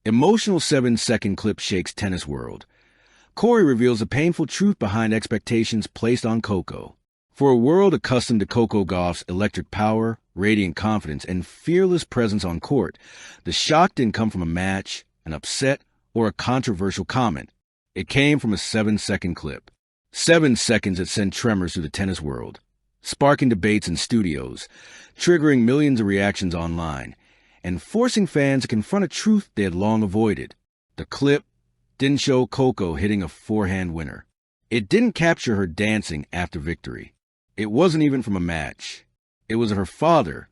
Emotional 7-second clip shakes tennis world. Corey reveals the painful truth behind expectations placed on Coco. For a world accustomed to Coco Gauff's electric power, radiant confidence, and fearless presence on court, the shock didn't come from a match, an upset, or a controversial comment. It came from a 7-second clip. 7 seconds that sent tremors through the tennis world, sparking debates in studios, triggering millions of reactions online, and forcing fans to confront a truth they had long avoided. The clip didn't show Coco hitting a forehand winner. It didn't capture her dancing after victory. It wasn't even from a match. It was of her father,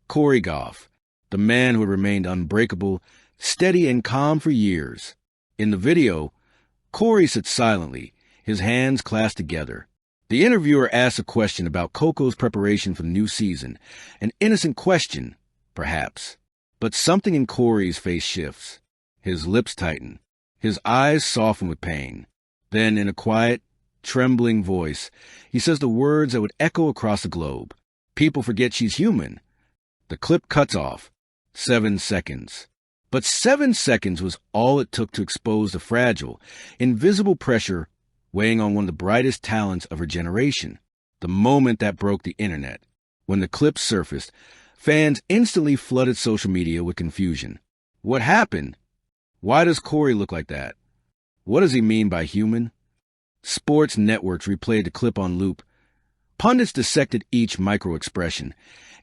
Corey Gauff, the man who had remained unbreakable, steady and calm for years. In the video, Corey sits silently, his hands clasped together. The interviewer asks a question about Coco's preparation for the new season, an innocent question, perhaps. But something in Corey's face shifts. His lips tighten. His eyes soften with pain. Then, in a quiet, trembling voice, he says the words that would echo across the globe. People forget she's human. The clip cuts off. 7 seconds. But 7 seconds was all it took to expose the fragile, invisible pressure weighing on one of the brightest talents of her generation. The moment that broke the internet. When the clip surfaced, fans instantly flooded social media with confusion. What happened? Why does Corey look like that? What does he mean by human? Sports networks replayed the clip on loop. Pundits dissected each micro-expression,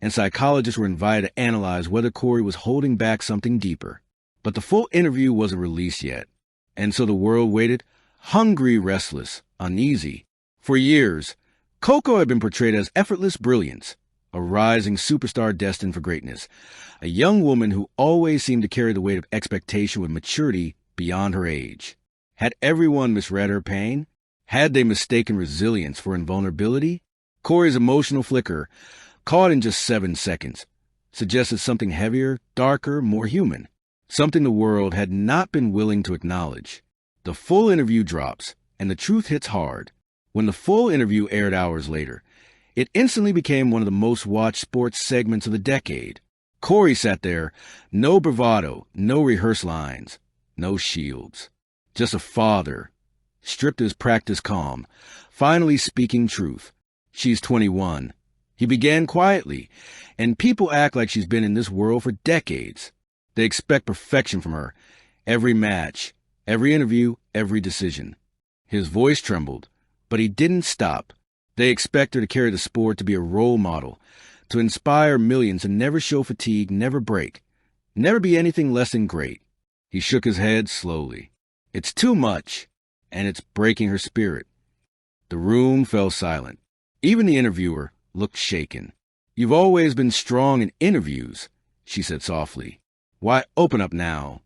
and psychologists were invited to analyze whether Corey was holding back something deeper. But the full interview wasn't released yet, and so the world waited, hungry, restless, uneasy. For years, Coco had been portrayed as effortless brilliance, a rising superstar destined for greatness, a young woman who always seemed to carry the weight of expectation with maturity beyond her age. Had everyone misread her pain? Had they mistaken resilience for invulnerability? Corey's emotional flicker, caught in just 7 seconds, suggested something heavier, darker, more human, something the world had not been willing to acknowledge. The full interview drops, and the truth hits hard. When the full interview aired hours later, it instantly became one of the most watched sports segments of the decade. Corey sat there, no bravado, no rehearsed lines, no shields. Just a father, stripped his practice calm, finally speaking truth. She's 21. He began quietly, and people act like she's been in this world for decades. They expect perfection from her, every match, every interview, every decision. His voice trembled, but he didn't stop. They expect her to carry the sport, to be a role model, to inspire millions and never show fatigue, never break, never be anything less than great. He shook his head slowly. It's too much, and it's breaking her spirit. The room fell silent. Even the interviewer looked shaken. You've always been strong in interviews, she said softly. Why open up now?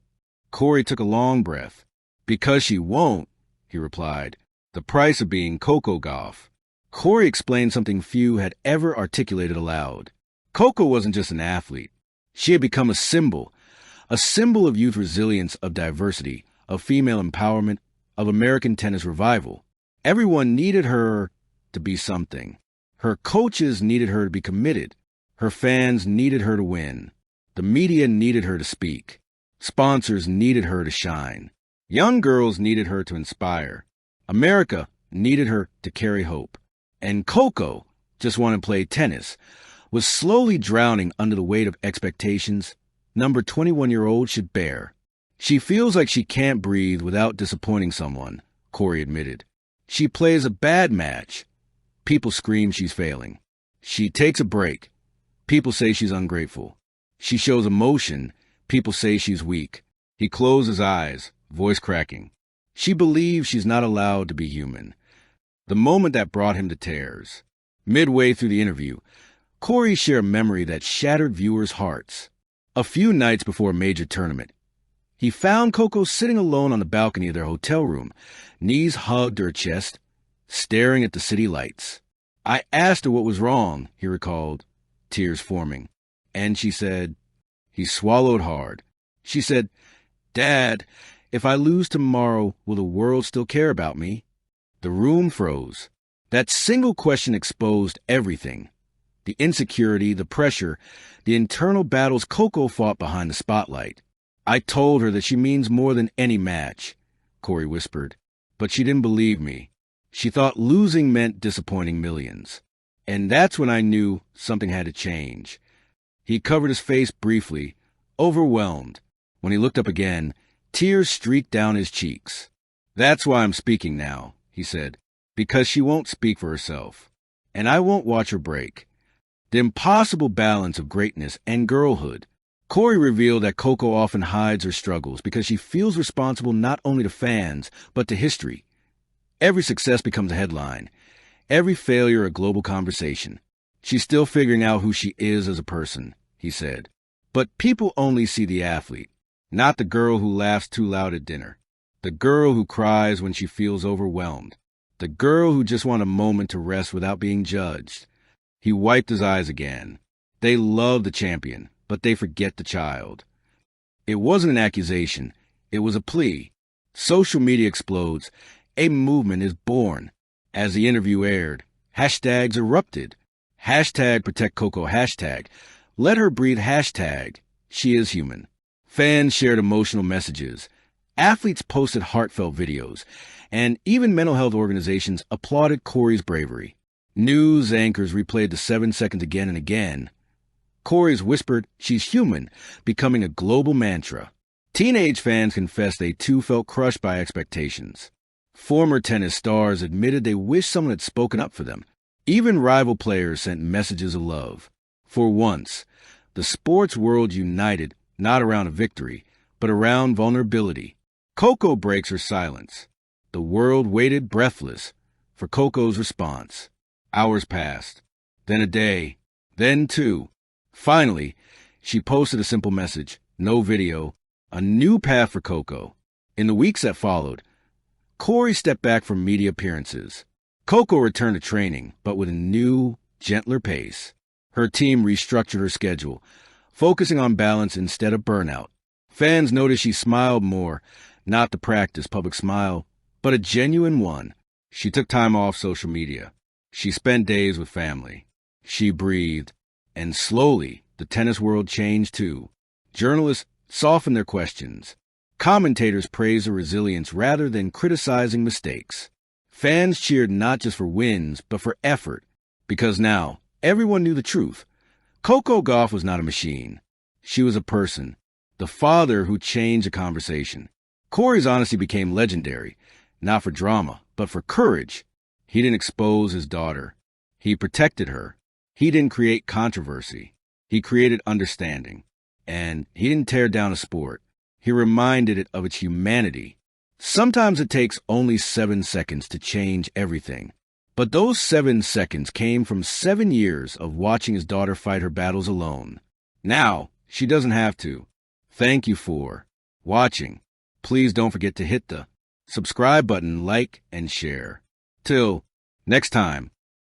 Corey took a long breath. Because she won't, he replied. The price of being Coco Gauff. Corey explained something few had ever articulated aloud. Coco wasn't just an athlete. She had become a symbol of youth resilience, of diversity, of female empowerment, of American tennis revival. Everyone needed her to be something. Her coaches needed her to be committed. Her fans needed her to win. The media needed her to speak. Sponsors needed her to shine. Young girls needed her to inspire. America needed her to carry hope. And Coco just wanted to play tennis, was slowly drowning under the weight of expectations number 21-year-old should bear. She feels like she can't breathe without disappointing someone, Corey admitted. She plays a bad match. People scream she's failing. She takes a break. People say she's ungrateful. She shows emotion. People say she's weak. He closed his eyes, voice cracking. She believes she's not allowed to be human. The moment that brought him to tears. Midway through the interview, Corey shared a memory that shattered viewers' hearts. A few nights before a major tournament, he found Coco sitting alone on the balcony of their hotel room, knees hugged to her chest, staring at the city lights. I asked her what was wrong, he recalled, tears forming. And she said, he swallowed hard. She said, Dad, if I lose tomorrow, will the world still care about me? The room froze. That single question exposed everything. The insecurity, the pressure, the internal battles Coco fought behind the spotlight. I told her that she means more than any match, Corey whispered, but she didn't believe me. She thought losing meant disappointing millions. And that's when I knew something had to change. He covered his face briefly, overwhelmed. When he looked up again, tears streaked down his cheeks. That's why I'm speaking now, he said, because she won't speak for herself. And I won't watch her break. The impossible balance of greatness and girlhood. Corey revealed that Coco often hides her struggles because she feels responsible not only to fans, but to history. Every success becomes a headline. Every failure a global conversation. She's still figuring out who she is as a person, he said. But people only see the athlete, not the girl who laughs too loud at dinner, the girl who cries when she feels overwhelmed, the girl who just wants a moment to rest without being judged. He wiped his eyes again. They love the champion, but they forget the child. It wasn't an accusation. It was a plea. Social media explodes. A movement is born. As the interview aired, hashtags erupted. Hashtag protect Coco, hashtag let her breathe, hashtag she is human. Fans shared emotional messages. Athletes posted heartfelt videos. And even mental health organizations applauded Corey's bravery. News anchors replayed the 7 seconds again and again. Corey's whispered, she's human, becoming a global mantra. Teenage fans confessed they too felt crushed by expectations. Former tennis stars admitted they wished someone had spoken up for them. Even rival players sent messages of love. For once, the sports world united not around a victory, but around vulnerability. Coco breaks her silence. The world waited breathless for Coco's response. Hours passed, then a day, then two. Finally, she posted a simple message, no video, a new path for Coco. In the weeks that followed, Corey stepped back from media appearances. Coco returned to training, but with a new, gentler pace. Her team restructured her schedule, focusing on balance instead of burnout. Fans noticed she smiled more, not the practice public smile, but a genuine one. She took time off social media. She spent days with family. She breathed. And slowly, the tennis world changed too. Journalists softened their questions. Commentators praised her resilience rather than criticizing mistakes. Fans cheered not just for wins, but for effort. Because now, everyone knew the truth. Coco Gauff was not a machine. She was a person. The father who changed the conversation. Corey's honesty became legendary. Not for drama, but for courage. He didn't expose his daughter. He protected her. He didn't create controversy. He created understanding. And he didn't tear down a sport. He reminded it of its humanity. Sometimes it takes only 7 seconds to change everything. But those 7 seconds came from 7 years of watching his daughter fight her battles alone. Now, she doesn't have to. Thank you for watching. Please don't forget to hit the subscribe button, like, and share. Till next time.